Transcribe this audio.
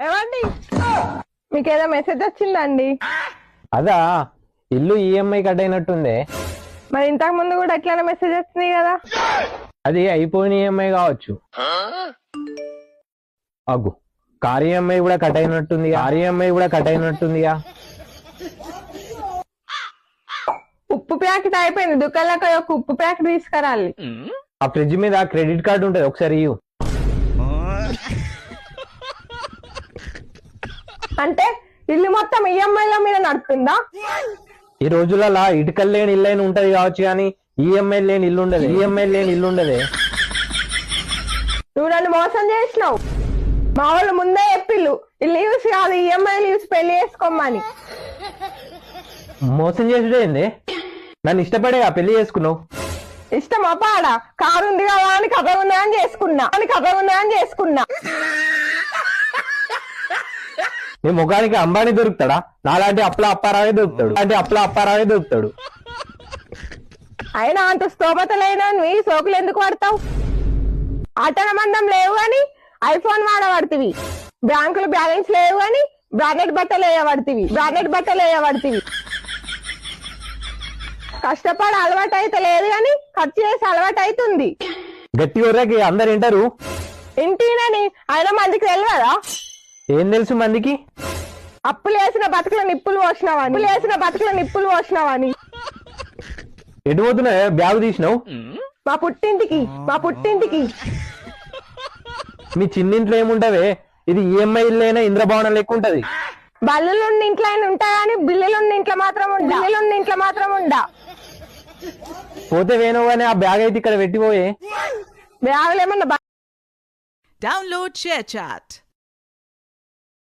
ఏమండి మీకేదో మెసేజ్ వచ్చిందండి? అదా ఇల్లు ఈఎంఐ కట్ అయినట్టుంది. మరి ఇంతకు ముందు కూడా ఎట్లనే మెసేజ్ వచ్చింది కదా? అది అయిపోయిన ఈఎంఐ కావచ్చు. అగ్గు కార్ ఈఎంఐ కూడా కట్ అయినట్టుంది. ఉప్పు ప్యాకెట్ అయిపోయింది, దుకాణంలో ఒక ఉప్పు ప్యాకెట్ తీసుకురాలి. ఆ ఫ్రిడ్జ్ మీద క్రెడిట్ కార్డు ఉంటది, ఒకసారి ఇవ్వు. అంటే ఇల్లు మొత్తం ఈఎంఐల మీద నడుతుందా? ఈ రోజులలో ఇటుకలు లేని ఇల్లు ఉంటది కావచ్చు, కానీ ఈఎంఐ లేని ఇల్లు ఉండదే. నువ్వు నన్ను మోసం చేసినావు. మా వాళ్ళు ముందే చెప్పిల్లు ఈ లీవ్స్ కాదు ఈఎంఐ లీవ్స్ పెళ్లి చేసుకోమని. మోసం చేసుడేంది? నన్ను ఇష్టపడే పెళ్లి చేసుకున్నావు. ఇష్టమా పాడా? కారు ఉంది కదా అని కథ ఉన్నాయని చేసుకున్నా. నీ ముఖానికి అంబానీ దొరుకుతాడా? నాలాంటి అప్పారావే దొరుకుతాడు. అయినా అంత స్తోమత లేనవి సోకులు ఎందుకు పడతావు? ఆటల మందం లేవు అని ఐఫోన్ వాడబడుతుంది. బ్యాంకులు బ్యాలెన్స్ లేవు అని బ్రాండెడ్ బట్టలు వేయబడుతుంది. కష్టపడి అలవాటు అయితే లేదు కానీ ఖర్చు చేసి అలవాటు అవుతుంది. గట్టి ఊరకి అందరు వింటారు. ఇంటినని అయినా మందికి తెలియదా? ఏం తెలుసు మందికి? అప్పులు వేసిన బతుకుల నిప్పులు పోసినావని. ఎటు పోతున్నావు? బ్యాగ్ తీసినావు? మా పుట్టింటికి. మీ చిన్నింట్లో ఏముంటవే? ఇది ఈఎంఐ ఇల్లేనా ఇంద్రభవనం లెక్క ఉంటది. బల్లులున్న ఇంట్లో అయినా ఉంటా కానీ బిల్లులున్న ఇంట్లో మాత్రం ఉండా. పోతే వేణు కానీ ఆ బ్యాగ్ అయితే ఇక్కడ పెట్టిపోయే. బ్యాగులు ఏమన్నా Download ShareChat.